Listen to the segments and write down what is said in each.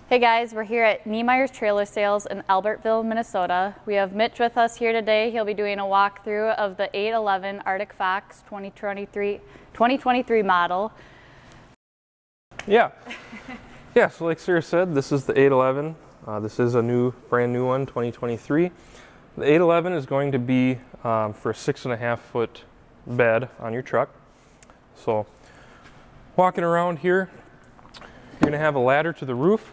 Hey guys, we're here at Niemeyers Trailer Sales in Albertville, Minnesota. We have Mitch with us here today. He'll be doing a walkthrough of the 811 Arctic Fox 2023 model. Yeah, so like Sarah said, this is the 811. This is a brand new one, 2023. The 811 is going to be for a 6.5 foot bed on your truck. So walking around here, you're going to have a ladder to the roof.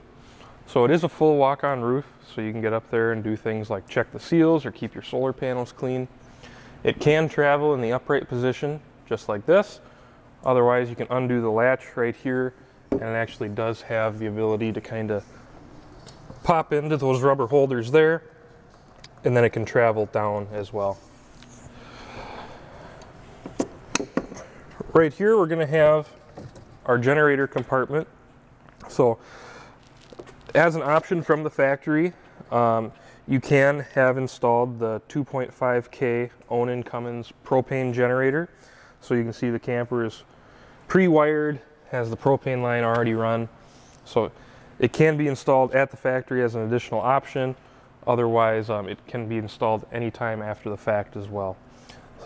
So it is a full walk-on roof, so you can get up there and do things like check the seals or keep your solar panels clean. It can travel in the upright position, just like this. Otherwise, you can undo the latch right here, and it actually does have the ability to kind of pop into those rubber holders there, and then it can travel down as well. Right here, we're going to have our generator compartment. So as an option from the factory, you can have installed the 2.5K Onan Cummins propane generator. So you can see the camper is pre-wired, has the propane line already run. So it can be installed at the factory as an additional option. Otherwise, it can be installed anytime after the fact as well.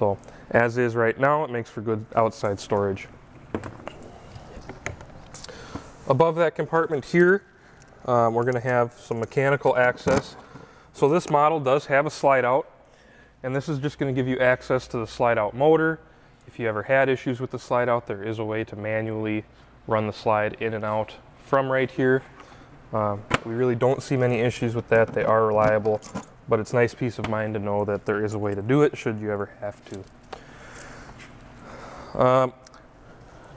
So as is right now, it makes for good outside storage. Above that compartment here, we're going to have some mechanical access. So this model does have a slide out, and this is just going to give you access to the slide out motor. If you ever had issues with the slide out, there is a way to manually run the slide in and out from right here. We really don't see many issues with that. They are reliable, but it's nice peace of mind to know that there is a way to do it should you ever have to.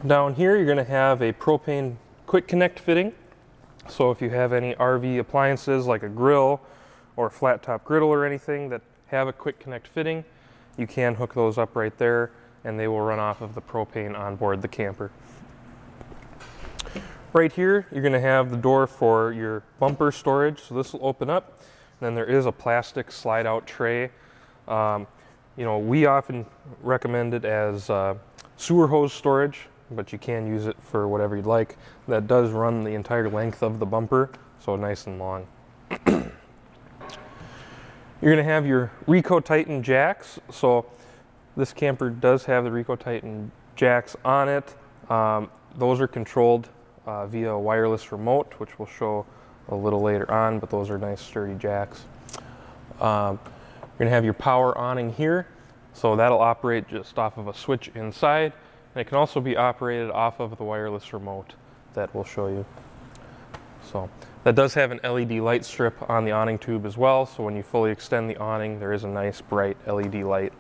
Down here, you're going to have a propane quick connect fitting. So if you have any RV appliances like a grill or a flat top griddle or anything that have a quick connect fitting, you can hook those up right there and they will run off of the propane on board the camper. Right here, you're going to have the door for your bumper storage. So this will open up, and then there is a plastic slide out tray. You know, we often recommend it as sewer hose storage, but you can use it for whatever you'd like. That does run the entire length of the bumper, so nice and long. You're going to have your Rico-Titan jacks. So this camper does have the Rico-Titan jacks on it. Those are controlled via a wireless remote, which we'll show a little later on, but those are nice sturdy jacks. You're going to have your power awning here. So that'll operate just off of a switch inside. And it can also be operated off of the wireless remote that we'll show you. So that does have an LED light strip on the awning tube as well. So when you fully extend the awning, there is a nice bright LED light.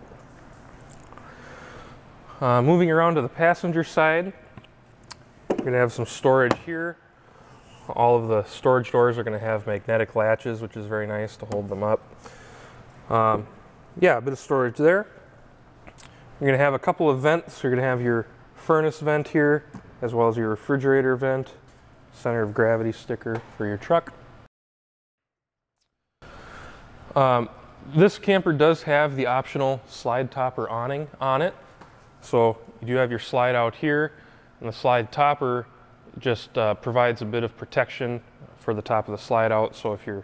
Moving around to the passenger side, we're going to have some storage here. All of the storage doors are going to have magnetic latches, which is very nice to hold them up. Yeah, a bit of storage there. You're going to have a couple of vents. You're going to have your furnace vent here, as well as your refrigerator vent, center of gravity sticker for your truck. This camper does have the optional slide topper awning on it. So you do have your slide out here, and the slide topper just provides a bit of protection for the top of the slide out. So if you're,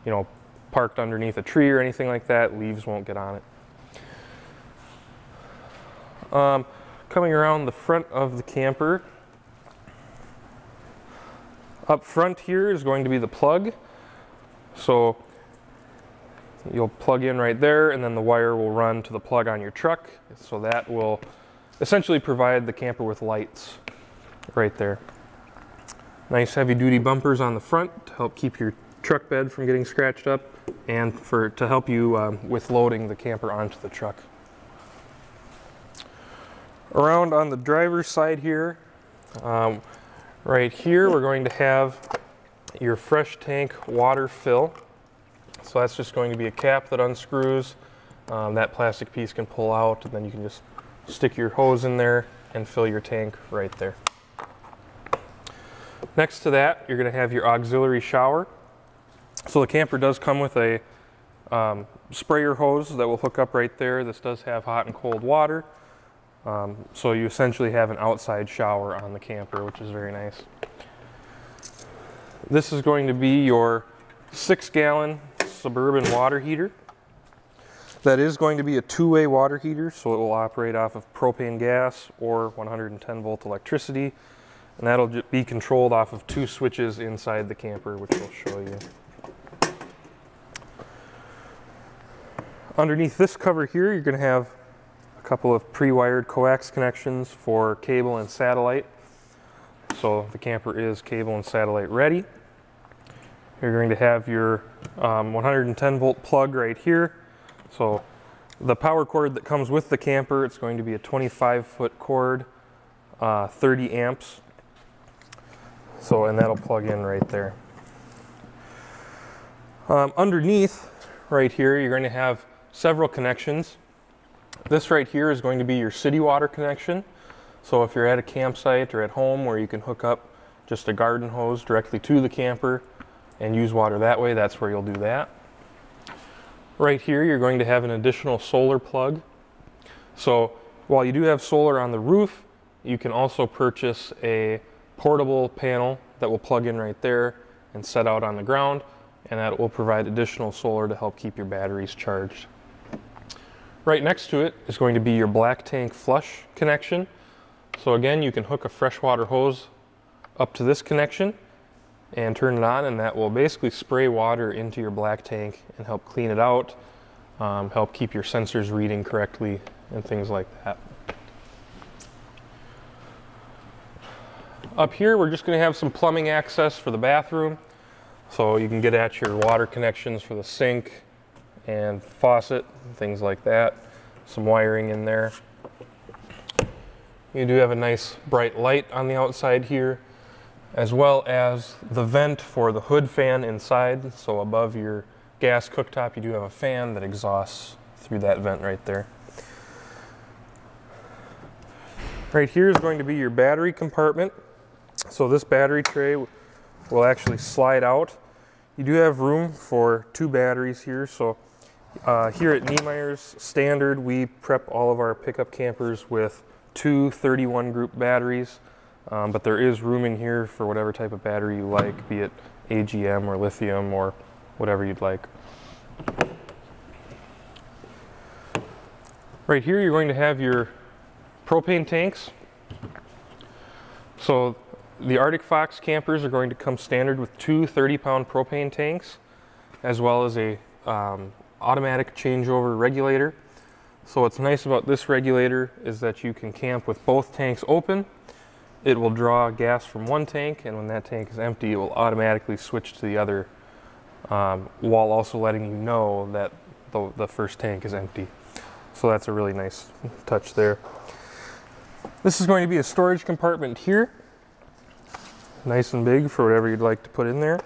you know, parked underneath a tree or anything like that, leaves won't get on it. Coming around the front of the camper, up front here is going to be the plug. So you'll plug in right there, and then the wire will run to the plug on your truck. So that will essentially provide the camper with lights right there. Nice heavy duty bumpers on the front to help keep your truck bed from getting scratched up, and to help you with loading the camper onto the truck. Around on the driver's side here, right here, we're going to have your fresh tank water fill. So that's just going to be a cap that unscrews. That plastic piece can pull out, and then you can just stick your hose in there and fill your tank right there. Next to that, you're going to have your auxiliary shower. So the camper does come with a sprayer hose that will hook up right there. This does have hot and cold water. So you essentially have an outside shower on the camper, which is very nice. This is going to be your 6-gallon Suburban water heater. That is going to be a two-way water heater, so it will operate off of propane gas or 110 volt electricity, and that'll be controlled off of 2 switches inside the camper, which we'll show you. Underneath this cover here, you're going to have a couple of pre-wired coax connections for cable and satellite. So the camper is cable and satellite ready. You're going to have your 110 volt plug right here. So the power cord that comes with the camper, it's going to be a 25-foot cord, 30 amps. So, and that'll plug in right there. Underneath right here, you're going to have several connections. This right here is going to be your city water connection. So if you're at a campsite or at home where you can hook up just a garden hose directly to the camper and use water that way, that's where you'll do that. Right here, you're going to have an additional solar plug. So while you do have solar on the roof, you can also purchase a portable panel that will plug in right there and set out on the ground, and that will provide additional solar to help keep your batteries charged. Right next to it is going to be your black tank flush connection. So again, you can hook a freshwater hose up to this connection and turn it on, and that will basically spray water into your black tank and help clean it out, help keep your sensors reading correctly and things like that. Up here, we're just going to have some plumbing access for the bathroom, so you can get at your water connections for the sink and faucet, things like that. Some wiring in there. You do have a nice bright light on the outside here, as well as the vent for the hood fan inside. So above your gas cooktop, you do have a fan that exhausts through that vent right there. Right here is going to be your battery compartment. So this battery tray will actually slide out. You do have room for 2 batteries here. So here at Niemeyers standard, we prep all of our pickup campers with 2 31 group batteries. But there is room in here for whatever type of battery you like, be it AGM or lithium or whatever you'd like. Right here, you're going to have your propane tanks. So the Arctic Fox campers are going to come standard with 2 30-pound propane tanks, as well as a automatic changeover regulator. So what's nice about this regulator is that you can camp with both tanks open. It will draw gas from one tank, and when that tank is empty, it will automatically switch to the other, while also letting you know that the first tank is empty. So that's a really nice touch there. This is going to be a storage compartment here. Nice and big for whatever you'd like to put in there.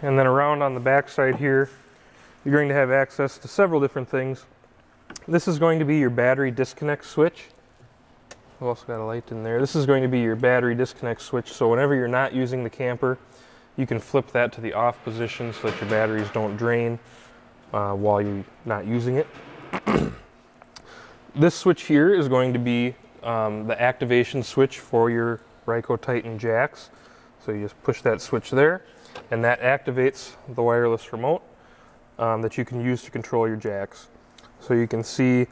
And then around on the back side here, you're going to have access to several different things. This is going to be your battery disconnect switch. We've also got a light in there. This is going to be your battery disconnect switch, so whenever you're not using the camper, you can flip that to the off position so that your batteries don't drain while you're not using it. This switch here is going to be the activation switch for your Ryco Titan jacks. So you just push that switch there, and that activates the wireless remote that you can use to control your jacks. So you can see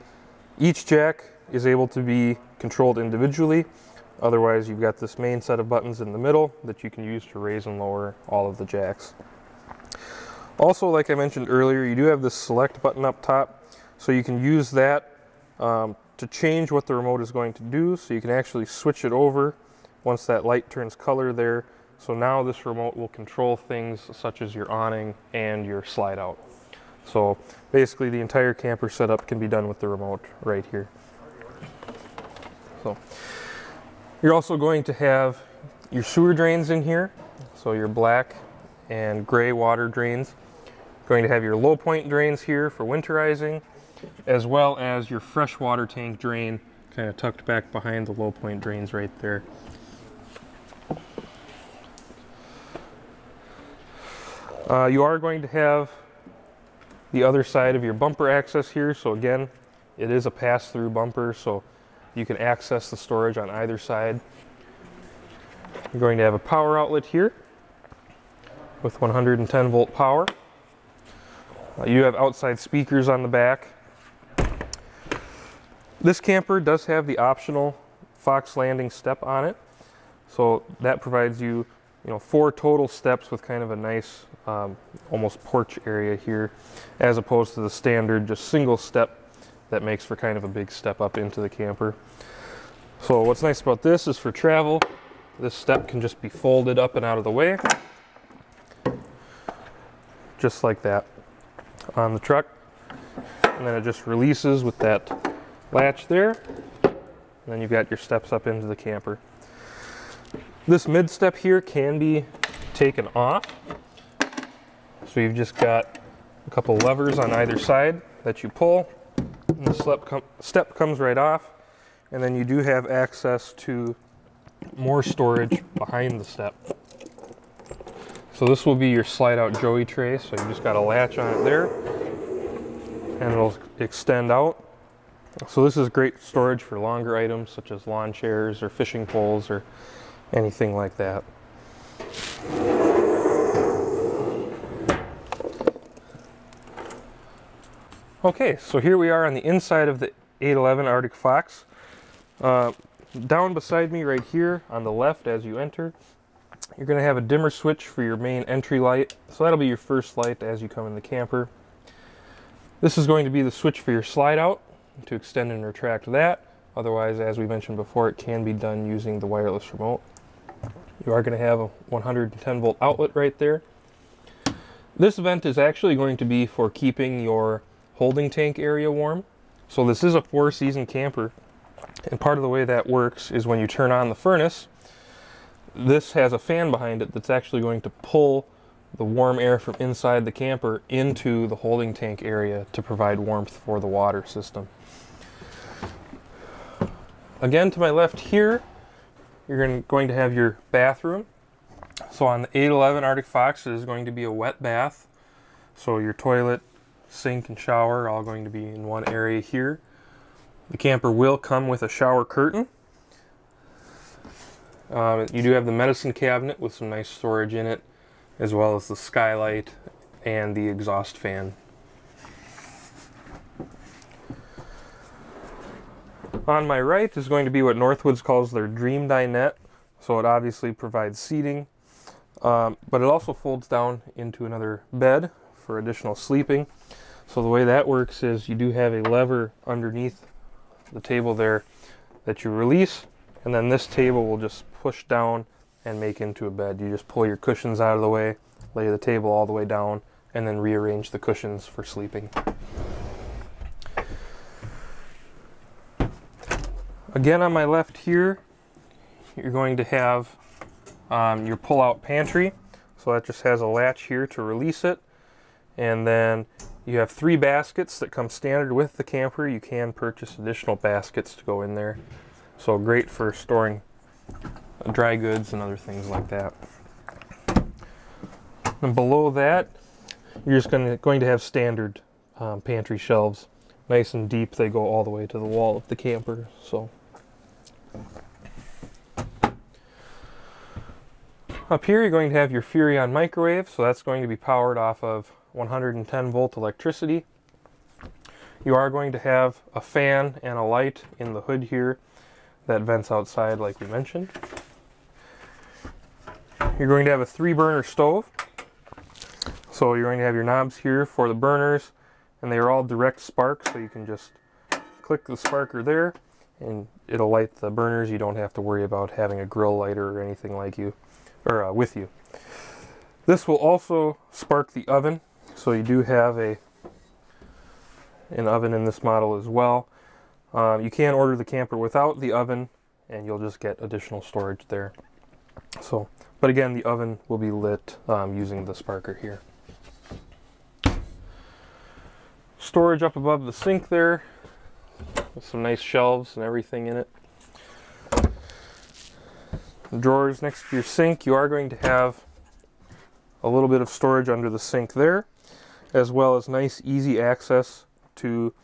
each jack is able to be controlled individually. Otherwise, you've got this main set of buttons in the middle that you can use to raise and lower all of the jacks. Also, like I mentioned earlier, you do have this select button up top, so you can use that to change what the remote is going to do. So you can actually switch it over once that light turns color there. So now this remote will control things such as your awning and your slide out. So basically the entire camper setup can be done with the remote right here. So you're also going to have your sewer drains in here. So your black and gray water drains. Going to have your low point drains here for winterizing, as well as your freshwater tank drain kind of tucked back behind the low point drains right there. You are going to have the other side of your bumper access here. So again, it is a pass-through bumper, so you can access the storage on either side. You're going to have a power outlet here with 110 volt power. You have outside speakers on the back. This camper does have the optional Fox landing step on it, so that provides you, 4 total steps with kind of a nice almost porch area here, as opposed to the standard just single step that makes for kind of a big step up into the camper. So what's nice about this is for travel, this step can just be folded up and out of the way, just like that on the truck, and then it just releases with that latch there, and then you've got your steps up into the camper. This mid step here can be taken off, so you've just got a couple levers on either side that you pull, and the step comes right off, and then you do have access to more storage behind the step. So this will be your slide out joey tray, so you just got a latch on it there, and it'll extend out. So this is great storage for longer items such as lawn chairs or fishing poles or anything like that. Okay, so here we are on the inside of the 811 Arctic Fox. Down beside me right here on the left as you enter, you're going to have a dimmer switch for your main entry light. So that'll be your first light as you come in the camper. This is going to be the switch for your slide out to extend and retract that. Otherwise, as we mentioned before, it can be done using the wireless remote. You are going to have a 110 volt outlet right there. This vent is actually going to be for keeping your holding tank area warm. So this is a 4-season camper, and part of the way that works is when you turn on the furnace, this has a fan behind it that's actually going to pull the warm air from inside the camper into the holding tank area to provide warmth for the water system. Again, to my left here, you're going to have your bathroom. So on the 811 Arctic Fox, it is going to be a wet bath. So your toilet, sink, and shower are all going to be in one area here. The camper will come with a shower curtain. You do have the medicine cabinet with some nice storage in it, as well as the skylight and the exhaust fan. On my right is going to be what Northwoods calls their Dream Dinette. So it obviously provides seating, but it also folds down into another bed for additional sleeping. So the way that works is you do have a lever underneath the table there that you release, and then this table will just push down and make into a bed. You just pull your cushions out of the way, lay the table all the way down, and then rearrange the cushions for sleeping. Again, on my left here, you're going to have your pull-out pantry. So that just has a latch here to release it. And then you have 3 baskets that come standard with the camper. You can purchase additional baskets to go in there. So great for storing dry goods and other things like that. And below that, you're just going to have standard pantry shelves. Nice and deep, they go all the way to the wall of the camper. So up here, you're going to have your Furrion microwave. So that's going to be powered off of 110 volt electricity. You are going to have a fan and a light in the hood here that vents outside like we mentioned. You're going to have a 3-burner stove. So you're going to have your knobs here for the burners, and they are all direct spark, so you can just click the sparker there and it'll light the burners. You don't have to worry about having a grill lighter or anything like with you. This will also spark the oven. So you do have an oven in this model as well. You can order the camper without the oven, and you'll just get additional storage there. So, but again, the oven will be lit using the sparker here. Storage up above the sink there, with some nice shelves and everything in it. Drawers next to your sink. You are going to have a little bit of storage under the sink there, as well as nice easy access to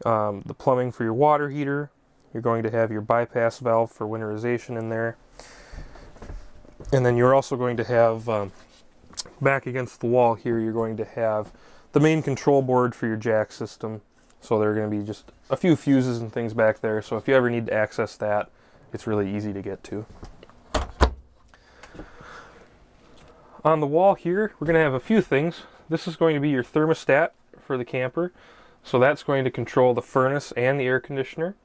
the plumbing for your water heater, you're going to have your bypass valve for winterization in there. And then you're also going to have, back against the wall here, you're going to have the main control board for your jack system. So there are going to be just a few fuses and things back there. So if you ever need to access that, it's really easy to get to. On the wall here, we're going to have a few things. This is going to be your thermostat for the camper. So that's going to control the furnace and the air conditioner.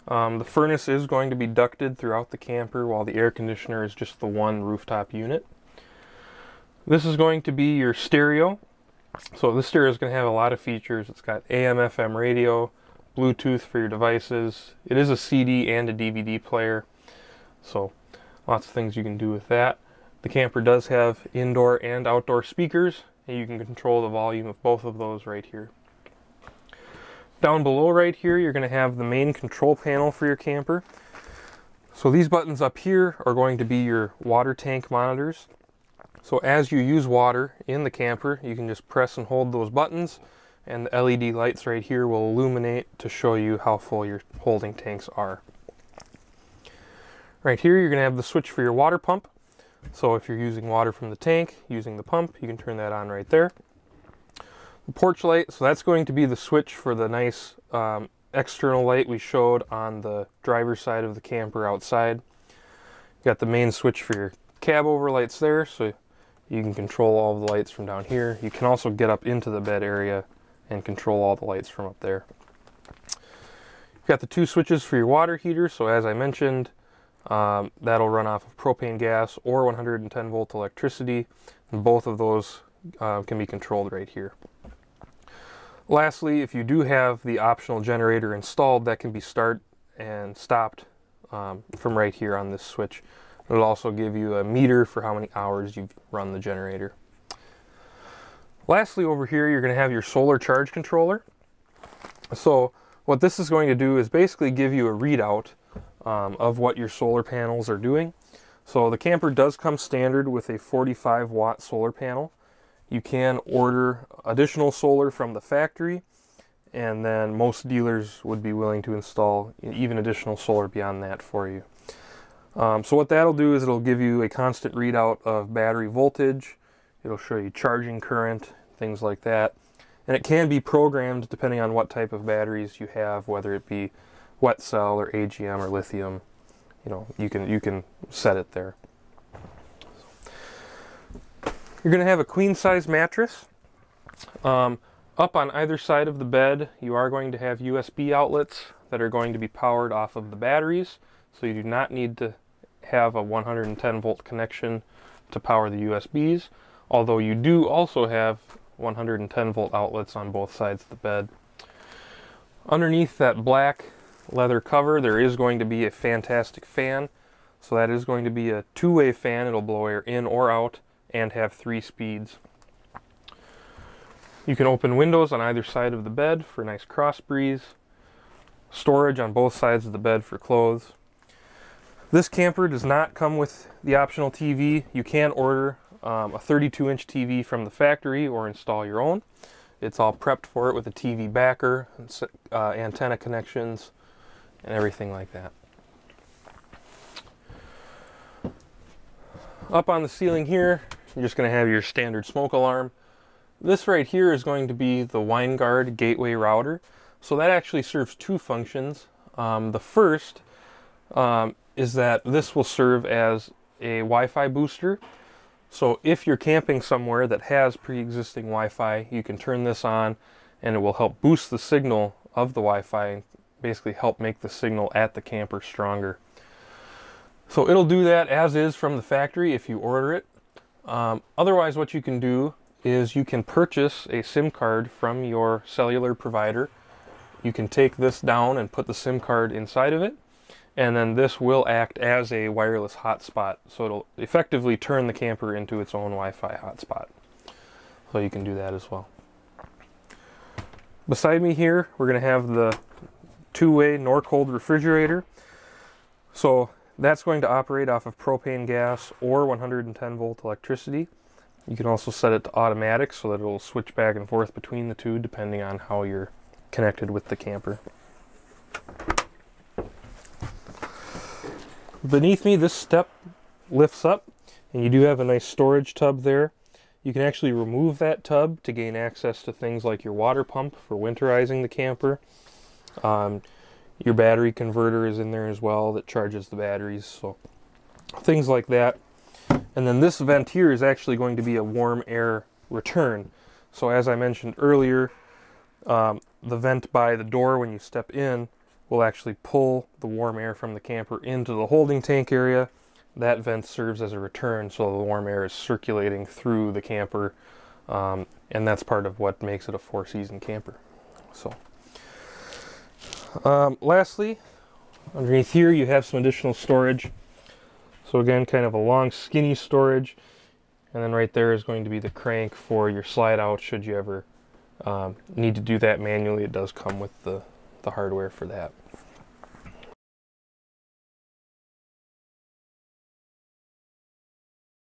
The furnace is going to be ducted throughout the camper, while the air conditioner is just the one rooftop unit. This is going to be your stereo. So this stereo is going to have a lot of features. It's got AM, FM radio, Bluetooth for your devices. It is a CD and a DVD player. So lots of things you can do with that. The camper does have indoor and outdoor speakers, and you can control the volume of both of those right here. Down below right here, you're going to have the main control panel for your camper. So these buttons up here are going to be your water tank monitors. So as you use water in the camper, you can just press and hold those buttons, and the LED lights right here will illuminate to show you how full your holding tanks are. Right here, you're going to have the switch for your water pump. So if you're using water from the tank, using the pump, you can turn that on right there. The porch light, so that's going to be the switch for the nice external light we showed on the driver's side of the camper outside. You got the main switch for your cab overlights there, so you can control all the lights from down here. You can also get up into the bed area and control all the lights from up there. You've got the two switches for your water heater, so as I mentioned, that'll run off of propane gas or 110 volt electricity, and both of those can be controlled right here. Lastly, if you do have the optional generator installed, that can be started and stopped from right here on this switch. It'll also give you a meter for how many hours you've run the generator. Lastly, over here, you're going to have your solar charge controller. So what this is going to do is basically give you a readout of what your solar panels are doing. So the camper does come standard with a 45 watt solar panel. You can order additional solar from the factory, and then most dealers would be willing to install even additional solar beyond that for you. So what that'll do is it'll give you a constant readout of battery voltage. It'll show you charging current, things like that. And it can be programmed depending on what type of batteries you have, whether it be wet cell or AGM or lithium. You know, you can set it there. You're going to have a queen size mattress. Up on either side of the bed, you are going to have USB outlets that are going to be powered off of the batteries. So you do not need to have a 110 volt connection to power the USBs, although you do also have 110 volt outlets on both sides of the bed. Underneath that black leather cover, there is going to be a fantastic fan. So that is going to be a two-way fan. It'll blow air in or out and have 3 speeds. You can open windows on either side of the bed for a nice cross breeze. Storage on both sides of the bed for clothes. This camper does not come with the optional TV. You can order a 32-inch TV from the factory or install your own. It's all prepped for it with a TV backer, antenna connections, and everything like that. Up on the ceiling here, you're just going to have your standard smoke alarm. This right here is going to be the WineGuard gateway router. So that actually serves 2 functions. The first is that this will serve as a Wi-Fi booster. So if you're camping somewhere that has pre-existing Wi-Fi, you can turn this on and it will help boost the signal of the Wi-Fi and basically help make the signal at the camper stronger. So it'll do that as is from the factory if you order it. Otherwise, what you can do is you can purchase a SIM card from your cellular provider. You can take this down and put the SIM card inside of it, and then this will act as a wireless hotspot. So it'll effectively turn the camper into its own Wi-Fi hotspot. So you can do that as well. Beside me here, we're going to have the 2-way Norcold refrigerator. So that's going to operate off of propane gas or 110 volt electricity. You can also set it to automatic so that it will switch back and forth between the two depending on how you're connected with the camper. beneath me, this step lifts up, and you do have a nice storage tub there. You can actually remove that tub to gain access to things like your water pump for winterizing the camper. Your battery converter is in there as well that charges the batteries, so things like that. And then this vent here is actually going to be a warm air return. So as I mentioned earlier, the vent by the door when you step in will actually pull the warm air from the camper into the holding tank area. That vent serves as a return, so the warm air is circulating through the camper, and that's part of what makes it a four-season camper. So, lastly, underneath here you have some additional storage. So again, kind of a long, skinny storage, and then right there is going to be the crank for your slide out should you ever need to do that manually. It does come with the hardware for that.